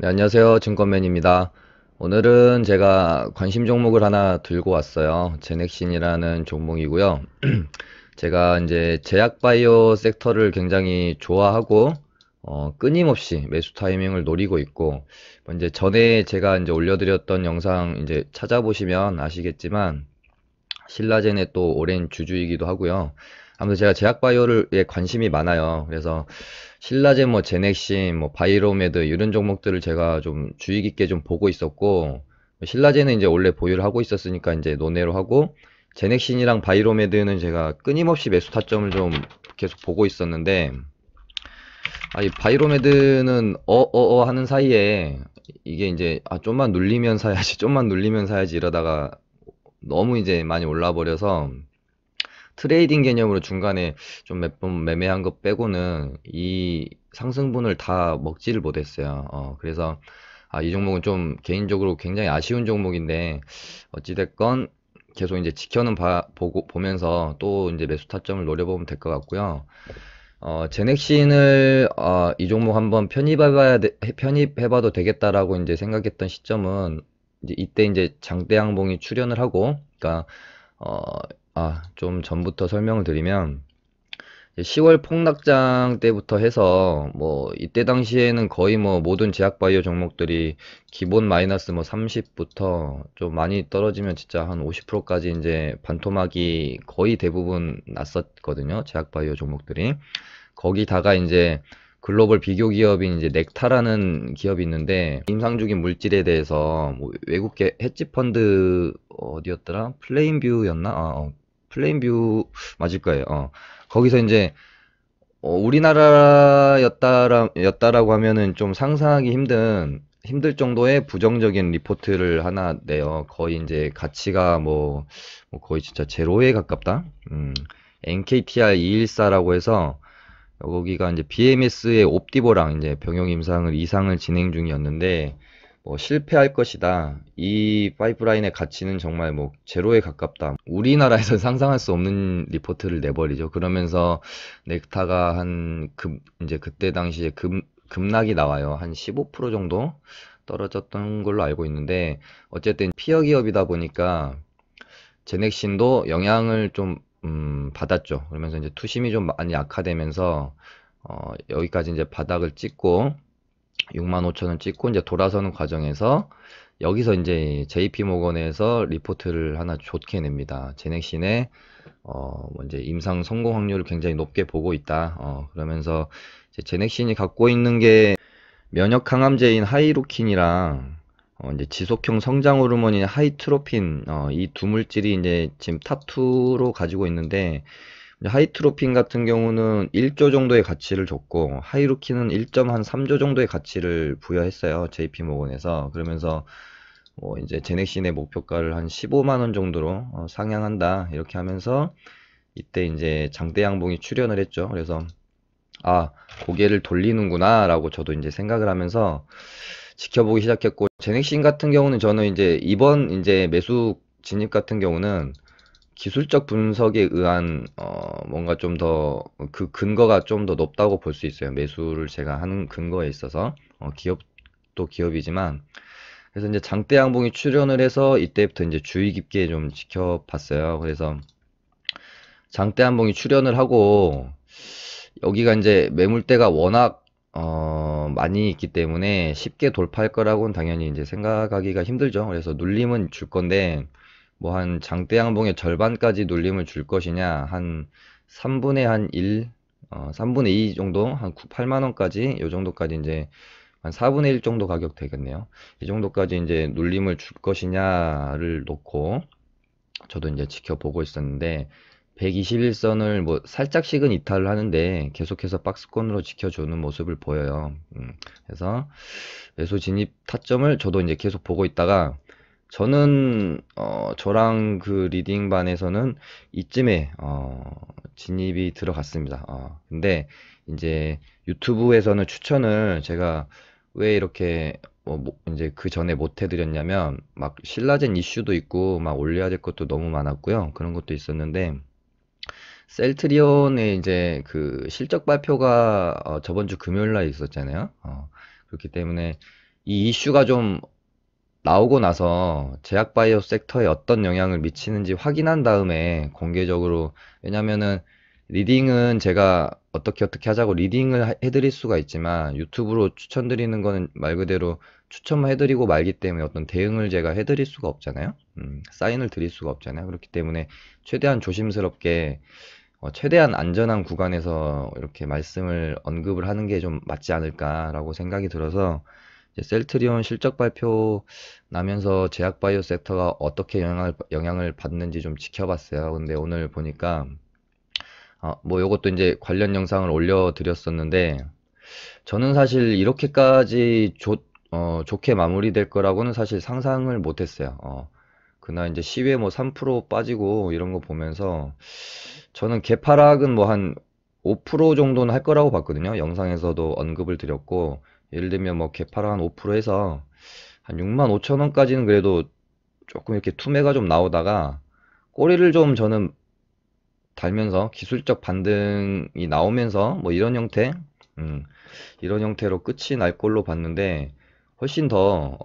네, 안녕하세요. 증권맨입니다. 오늘은 제가 관심 종목을 하나 들고 왔어요. 제넥신이라는 종목이고요. 제가 이제 제약바이오 섹터를 굉장히 좋아하고, 끊임없이 매수 타이밍을 노리고 있고, 이제 전에 제가 이제 올려드렸던 영상 이제 찾아보시면 아시겠지만, 신라젠의 또 오랜 주주이기도 하고요. 아무튼 제가 제약바이오에 관심이 많아요. 그래서 신라젠, 뭐 제넥신, 뭐 바이로메드 이런 종목들을 제가 좀 주의 깊게 좀 보고 있었고, 신라젠은 이제 원래 보유를 하고 있었으니까 이제 논외로 하고, 제넥신이랑 바이로메드는 제가 끊임없이 매수 타점을 좀 계속 보고 있었는데, 이 바이로메드는 하는 사이에 이게 이제 좀만 눌리면 사야지, 좀만 눌리면 사야지 이러다가 너무 이제 많이 올라 버려서 트레이딩 개념으로 중간에 좀 몇 번 매매한 것 빼고는 이 상승분을 다 먹지를 못했어요. 그래서 이 종목은 좀 개인적으로 굉장히 아쉬운 종목인데 어찌됐건 계속 이제 지켜는 보면서 또 이제 매수 타점을 노려보면 될 것 같고요. 제넥신을 이 종목 한번 편입해봐도 되겠다라고 이제 생각했던 시점은 이제 이때 이제 장대양봉이 출현을 하고, 그러니까 어, 좀 전부터 설명을 드리면 10월 폭락장 때부터 해서 뭐 이때 당시에는 거의 뭐 모든 제약바이오 종목들이 기본 마이너스 뭐 30부터 좀 많이 떨어지면 진짜 한 50%까지 이제 반토막이 거의 대부분 났었거든요. 제약바이오 종목들이. 거기다가 이제 글로벌 비교 기업인 이제 넥타라는 기업이 있는데 임상중인 물질에 대해서 뭐 외국계 헤지 펀드 어디였더라? 플레인뷰였나? 플레인뷰 맞을 거예요. 거기서 이제 우리나라였다라고 하면은 좀 상상하기 힘들 정도의 부정적인 리포트를 하나 내요. 거의 이제 가치가 뭐 거의 진짜 제로에 가깝다. NKTR 214라고 해서 거기가 이제 BMS의 옵디보랑 이제 병용 임상을 이상을 진행 중이었는데 뭐 실패할 것이다. 이 파이프라인의 가치는 정말 뭐 제로에 가깝다. 우리나라에서 상상할 수 없는 리포트를 내버리죠. 그러면서 넥타가 이제 그때 당시에 급락이 나와요. 한 15% 정도 떨어졌던 걸로 알고 있는데 어쨌든 피어 기업이다 보니까 제넥신도 영향을 좀 받았죠. 그러면서 이제 투심이 좀 많이 악화되면서 여기까지 이제 바닥을 찍고 65,000원 찍고 이제 돌아서는 과정에서 여기서 이제 JP 모건에서 리포트를 하나 좋게 냅니다. 제넥신의 뭐 이제 임상 성공 확률을 굉장히 높게 보고 있다. 그러면서 이제 제넥신이 갖고 있는 게 면역 항암제인 하이루킨이랑 이제 지속형 성장 호르몬인 하이트로핀 이 두 물질이 이제 지금 탑2로 가지고 있는데 하이트로핀 같은 경우는 1조 정도의 가치를 줬고 하이루킨은 1.3조 정도의 가치를 부여했어요. JP모건에서. 그러면서 뭐 이제 제넥신의 목표가를 한 15만 원 정도로 상향한다. 이렇게 하면서 이때 이제 장대 양봉이 출현을 했죠. 그래서 고개를 돌리는구나 라고 저도 이제 생각을 하면서 지켜보기 시작했고, 제넥신 같은 경우는 저는 이제 이번 이제 매수 진입 같은 경우는 기술적 분석에 의한 뭔가 좀 더 그 근거가 좀 더 높다고 볼 수 있어요. 매수를 제가 하는 근거에 있어서 기업도 기업이지만. 그래서 이제 장대 양봉이 출현을 해서 이때부터 이제 주의 깊게 좀 지켜봤어요. 그래서 장대 양봉이 출현을 하고 여기가 이제 매물대가 워낙 많이 있기 때문에 쉽게 돌파할 거라고는 당연히 이제 생각하기가 힘들죠. 그래서 눌림은 줄 건데 뭐 한 장대 양봉의 절반까지 눌림을 줄 것이냐, 한 3분의 한 1, 3분의 2 정도, 한 8만 원까지, 요 정도까지 이제 한 4분의 1 정도 가격 되겠네요. 이 정도까지 이제 눌림을 줄 것이냐를 놓고 저도 이제 지켜보고 있었는데 121선을 뭐 살짝씩은 이탈을 하는데 계속해서 박스권으로 지켜주는 모습을 보여요. 그래서 매수 진입 타점을 저도 이제 계속 보고 있다가 저는 저랑 그 리딩반에서는 이쯤에 진입이 들어갔습니다. 근데 이제 유튜브에서는 추천을 제가 왜 이렇게 이제 그 전에 못 해드렸냐면 막 신라젠 이슈도 있고 막 올려야 될 것도 너무 많았고요. 그런 것도 있었는데 셀트리온의 이제 그 실적 발표가 저번 주 금요일 날 있었잖아요. 그렇기 때문에 이 이슈가 좀 나오고 나서 제약바이오 섹터에 어떤 영향을 미치는지 확인한 다음에 공개적으로, 왜냐면은 리딩은 제가 어떻게 하자고 리딩을 해드릴 수가 있지만 유튜브로 추천드리는 거는 말 그대로 추천만 해드리고 말기 때문에 어떤 대응을 제가 해드릴 수가 없잖아요. 사인을 드릴 수가 없잖아요. 그렇기 때문에 최대한 조심스럽게 최대한 안전한 구간에서 이렇게 말씀을 언급을 하는 게 좀 맞지 않을까라고 생각이 들어서 이제 셀트리온 실적 발표 나면서 제약바이오 섹터가 어떻게 영향을 받는지 좀 지켜봤어요. 근데 오늘 보니까 뭐 요것도 이제 관련 영상을 올려드렸었는데 저는 사실 이렇게까지 좋게 마무리될 거라고는 사실 상상을 못했어요. 그날 이제 시외 뭐 3% 빠지고 이런 거 보면서 저는 개파락은 뭐 한 5% 정도는 할 거라고 봤거든요. 영상에서도 언급을 드렸고, 예를 들면 뭐 개파락 한 5% 해서 한 6만 5천 원까지는 그래도 조금 이렇게 투매가 좀 나오다가 꼬리를 좀 저는 달면서 기술적 반등이 나오면서 뭐 이런 형태, 음, 이런 형태로 끝이 날 걸로 봤는데 훨씬 더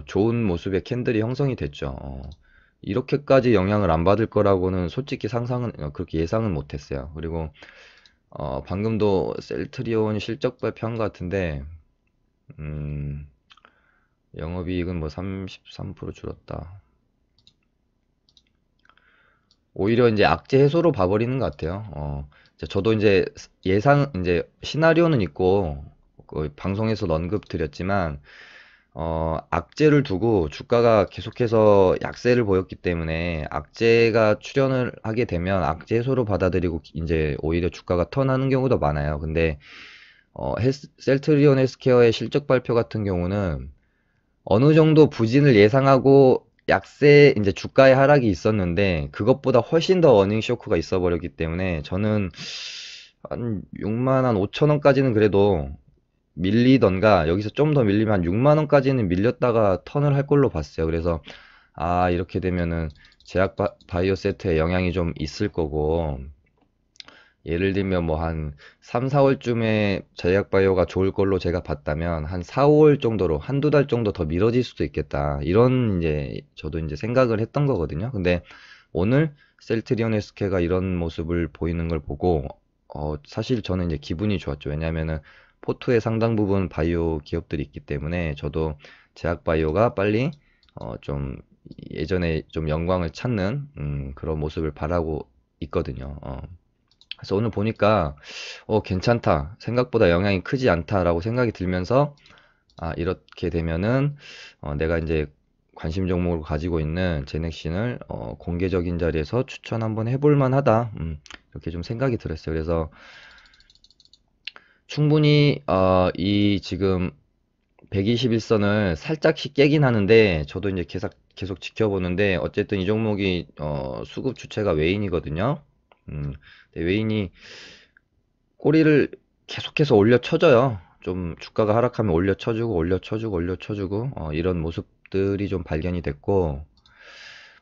좋은 모습의 캔들이 형성이 됐죠. 이렇게까지 영향을 안 받을 거라고는 솔직히 상상은 그렇게 예상은 못했어요. 그리고 방금도 셀트리온이 실적 발표한 것 같은데 음, 영업이익은 뭐 33% 줄었다. 오히려 이제 악재 해소로 봐버리는 것 같아요. 저도 이제 이제 시나리오는 있고 그 방송에서 언급 드렸지만 악재를 두고 주가가 계속해서 약세를 보였기 때문에 악재가 출현을 하게 되면 악재 해소로 받아들이고 이제 오히려 주가가 턴하는 경우도 많아요. 근데 셀트리온 헬스케어의 실적 발표 같은 경우는 어느 정도 부진을 예상하고 약세 이제 주가의 하락이 있었는데 그것보다 훨씬 더 어닝 쇼크가 있어 버렸기 때문에 저는 한 6만 한 5천 원까지는 그래도 밀리던가 여기서 좀 더 밀리면 한 6만 원까지는 밀렸다가 턴을 할 걸로 봤어요. 그래서 이렇게 되면은 제약 바이오 세트에 영향이 좀 있을 거고 예를 들면 뭐 한 3, 4월쯤에 제약바이오가 좋을 걸로 제가 봤다면 한 4, 5월 정도로 한두 달 정도 더 미뤄질 수도 있겠다. 이런 이제 저도 이제 생각을 했던 거거든요. 근데 오늘 셀트리온 헬스케어가 이런 모습을 보이는 걸 보고 사실 저는 이제 기분이 좋았죠. 왜냐면은 포트의 상당 부분 바이오 기업들이 있기 때문에 저도 제약바이오가 빨리 좀 예전에 좀 영광을 찾는 그런 모습을 바라고 있거든요. 그래서 오늘 보니까 괜찮다. 생각보다 영향이 크지 않다라고 생각이 들면서 이렇게 되면은 내가 이제 관심 종목을 가지고 있는 제넥신을 공개적인 자리에서 추천 한번 해볼 만하다. 이렇게 좀 생각이 들었어요. 그래서 충분히 이 지금 121선을 살짝씩 깨긴 하는데 저도 이제 계속 지켜보는데 어쨌든 이 종목이 수급 주체가 웨인이거든요. 근데 웨인이 꼬리를 계속해서 올려쳐줘요. 좀 주가가 하락하면 올려쳐주고 이런 모습들이 좀 발견이 됐고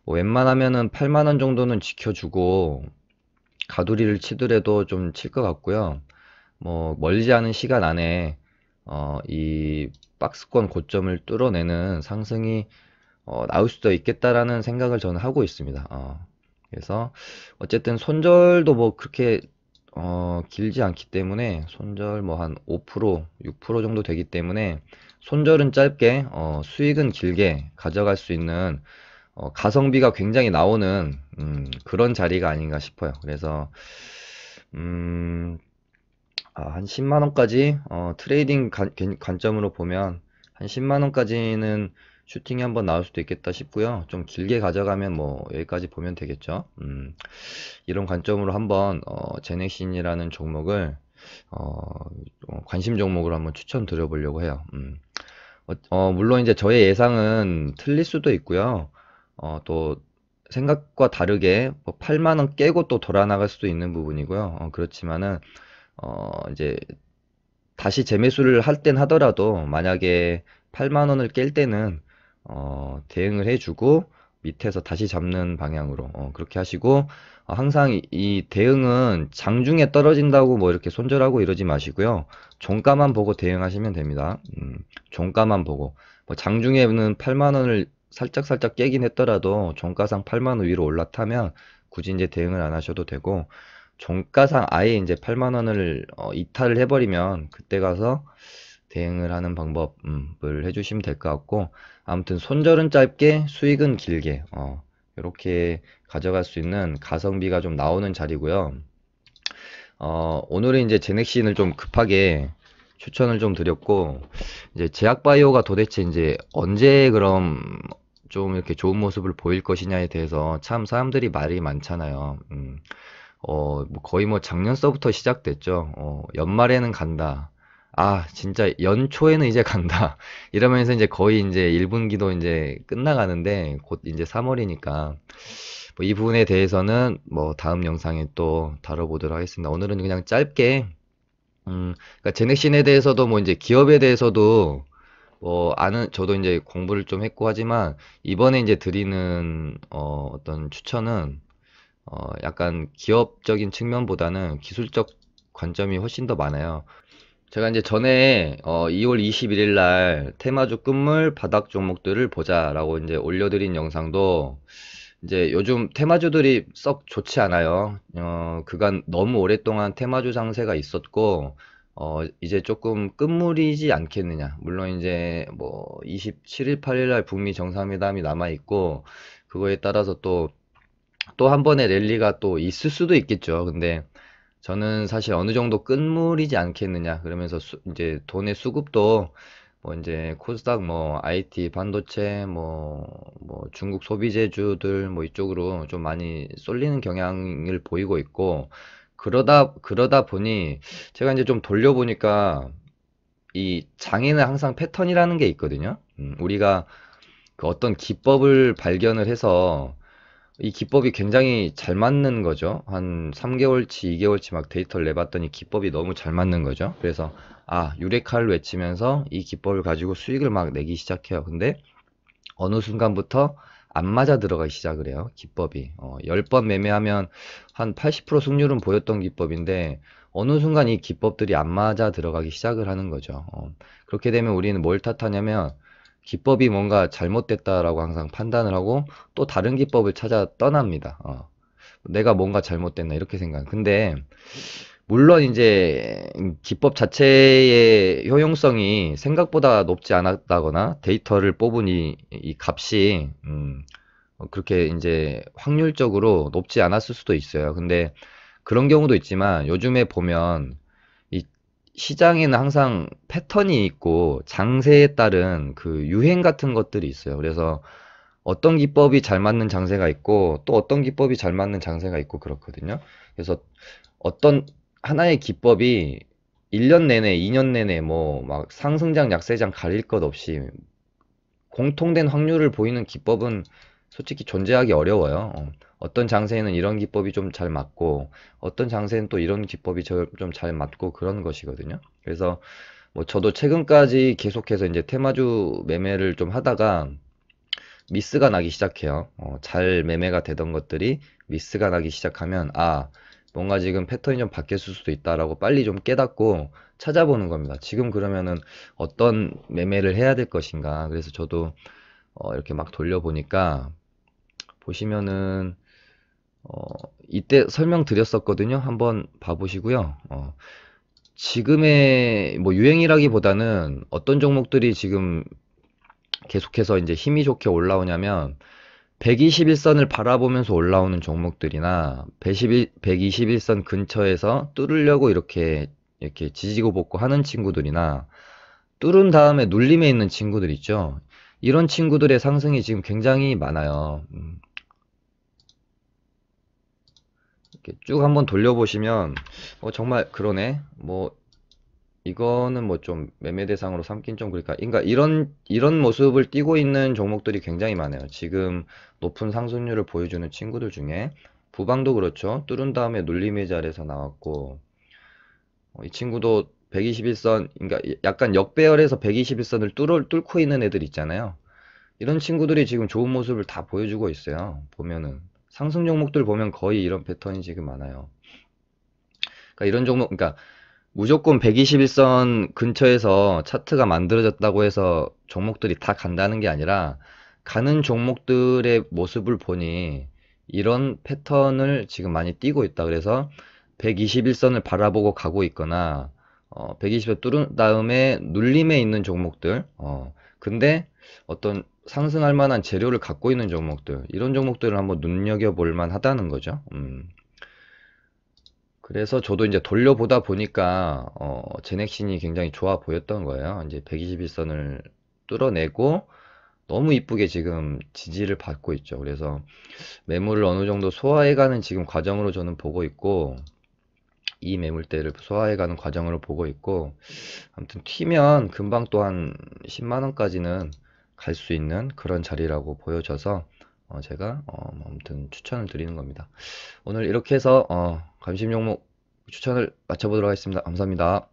뭐 웬만하면은 8만 원 정도는 지켜주고 가두리를 치더라도 좀 칠 것 같고요. 뭐 멀지 않은 시간 안에 이 박스권 고점을 뚫어내는 상승이 나올 수도 있겠다라는 생각을 저는 하고 있습니다. 그래서 어쨌든 손절도 뭐 그렇게 길지 않기 때문에 손절 뭐 한 5%, 6% 정도 되기 때문에 손절은 짧게 수익은 길게 가져갈 수 있는 가성비가 굉장히 나오는 그런 자리가 아닌가 싶어요. 그래서 한 10만 원까지 트레이딩 관점으로 보면 한 10만 원까지는 슈팅이 한번 나올 수도 있겠다 싶고요. 좀 길게 가져가면 뭐 여기까지 보면 되겠죠. 이런 관점으로 한번 제넥신이라는 종목을 어, 관심 종목으로 한번 추천드려 보려고 해요. 물론 이제 저의 예상은 틀릴 수도 있고요. 또 생각과 다르게 뭐 8만 원 깨고 또 돌아 나갈 수도 있는 부분이고요. 그렇지만은 이제 다시 재매수를 할 땐 하더라도 만약에 8만 원을 깰 때는 대응을 해주고 밑에서 다시 잡는 방향으로 그렇게 하시고 항상 이 대응은 장중에 떨어진다고 뭐 이렇게 손절하고 이러지 마시고요. 종가만 보고 대응하시면 됩니다. 종가만 보고 뭐 장중에는 8만 원을 살짝 깨긴 했더라도 종가상 8만 원 위로 올라타면 굳이 이제 대응을 안 하셔도 되고 종가상 아예 이제 8만 원을 이탈을 해버리면 그때 가서 대응을 하는 방법을 해주시면 될 것 같고 아무튼 손절은 짧게 수익은 길게 이렇게 가져갈 수 있는 가성비가 좀 나오는 자리고요. 오늘은 이제 제넥신을 좀 급하게 추천을 좀 드렸고 이제 제약바이오가 도대체 이제 언제 그럼 좀 이렇게 좋은 모습을 보일 것이냐에 대해서 참 사람들이 말이 많잖아요. 뭐 거의 뭐 작년서부터 시작됐죠. 연말에는 간다. 아, 진짜 연초에는 이제 간다. 이러면서 이제 거의 이제 1분기도 이제 끝나가는데 곧 이제 3월이니까 뭐 이 부분에 대해서는 뭐 다음 영상에 또 다뤄보도록 하겠습니다. 오늘은 그냥 짧게 그러니까 제넥신에 대해서도 뭐 이제 기업에 대해서도 뭐 아는 저도 이제 공부를 좀 했고 하지만 이번에 이제 드리는 어떤 추천은 약간 기업적인 측면보다는 기술적 관점이 훨씬 더 많아요. 제가 이제 전에 2월 21일 날 테마주 끝물 바닥 종목들을 보자라고 이제 올려드린 영상도 이제 요즘 테마주들이 썩 좋지 않아요. 그간 너무 오랫동안 테마주 상세가 있었고 이제 조금 끝물이지 않겠느냐. 물론 이제 뭐 27일, 8일 날 북미 정상회담이 남아 있고 그거에 따라서 또 한 번의 랠리가 또 있을 수도 있겠죠. 근데 저는 사실 어느 정도 끝물이지 않겠느냐. 그러면서 이제 돈의 수급도 뭐 이제 코스닥 뭐 IT 반도체 뭐 중국 소비재주들 뭐 이쪽으로 좀 많이 쏠리는 경향을 보이고 있고 그러다 보니 제가 이제 좀 돌려보니까 이 장에는 항상 패턴이라는 게 있거든요. 우리가 그 어떤 기법을 발견을 해서 이 기법이 굉장히 잘 맞는 거죠. 한 3개월치, 2개월치 막 데이터를 내봤더니 기법이 너무 잘 맞는 거죠. 그래서 유레카를 외치면서 이 기법을 가지고 수익을 막 내기 시작해요. 근데 어느 순간부터 안 맞아 들어가기 시작을 해요. 기법이. 10번 매매하면 한 80% 승률은 보였던 기법인데 어느 순간 이 기법들이 안 맞아 들어가기 시작을 하는 거죠. 그렇게 되면 우리는 뭘 탓하냐면 기법이 뭔가 잘못됐다라고 항상 판단을 하고 또 다른 기법을 찾아 떠납니다. 내가 뭔가 잘못됐나 이렇게 생각. 근데 물론 이제 기법 자체의 효용성이 생각보다 높지 않았다거나 데이터를 뽑은 이 값이 그렇게 이제 확률적으로 높지 않았을 수도 있어요. 근데 그런 경우도 있지만 요즘에 보면 이 시장에는 항상 패턴이 있고 장세에 따른 그 유행 같은 것들이 있어요. 그래서 어떤 기법이 잘 맞는 장세가 있고 또 어떤 기법이 잘 맞는 장세가 있고 그렇거든요. 그래서 어떤 하나의 기법이 1년 내내, 2년 내내 뭐 막 상승장, 약세장 가릴 것 없이 공통된 확률을 보이는 기법은 솔직히 존재하기 어려워요. 어떤 장세에는 이런 기법이 좀 잘 맞고 어떤 장세는 또 이런 기법이 좀 잘 맞고 그런 것이거든요. 그래서 뭐 저도 최근까지 계속해서 이제 테마주 매매를 좀 하다가 미스가 나기 시작해요. 잘 매매가 되던 것들이 미스가 나기 시작하면 뭔가 지금 패턴이 좀 바뀌었을 수도 있다라고 빨리 좀 깨닫고 찾아보는 겁니다. 지금 그러면은 어떤 매매를 해야 될 것인가. 그래서 저도 이렇게 막 돌려보니까 보시면은 이때 설명드렸었거든요. 한번 봐보시고요. 지금의 뭐 유행이라기보다는 어떤 종목들이 지금 계속해서 이제 힘이 좋게 올라오냐면 121선을 바라보면서 올라오는 종목들이나 121선 근처에서 뚫으려고 이렇게 지지고 볶고 하는 친구들이나 뚫은 다음에 눌림에 있는 친구들 있죠. 이런 친구들의 상승이 지금 굉장히 많아요. 이렇게 쭉 한번 돌려보시면 정말 그러네. 뭐 이거는 뭐 좀 매매 대상으로 삼긴 좀 그러니까 이런 모습을 띠고 있는 종목들이 굉장히 많아요. 지금 높은 상승률을 보여주는 친구들 중에 부방도 그렇죠. 뚫은 다음에 눌림의 자리에서 나왔고 이 친구도 121선 그러니까 약간 역배열에서 121선을 뚫고 있는 애들 있잖아요. 이런 친구들이 지금 좋은 모습을 다 보여주고 있어요. 보면은 상승 종목들 보면 거의 이런 패턴이 지금 많아요. 그러니까 이런 종목, 그러니까 무조건 121선 근처에서 차트가 만들어졌다고 해서 종목들이 다 간다는 게 아니라 가는 종목들의 모습을 보니 이런 패턴을 지금 많이 띄고 있다. 그래서 121선을 바라보고 가고 있거나 120을 뚫은 다음에 눌림에 있는 종목들 근데 어떤 상승할 만한 재료를 갖고 있는 종목들 이런 종목들을 한번 눈여겨볼 만하다는 거죠. 그래서 저도 이제 돌려보다 보니까 제넥신이 굉장히 좋아 보였던 거예요. 이제 121선을 뚫어내고 너무 이쁘게 지금 지지를 받고 있죠. 그래서 매물을 어느 정도 소화해가는 지금 과정으로 저는 보고 있고 이 매물대를 소화해가는 과정으로 보고 있고 아무튼 튀면 금방 또 한 10만 원까지는 갈 수 있는 그런 자리라고 보여져서 제가 아무튼 추천을 드리는 겁니다. 오늘 이렇게 해서 감심 종목 추천을 마쳐보도록 하겠습니다. 감사합니다.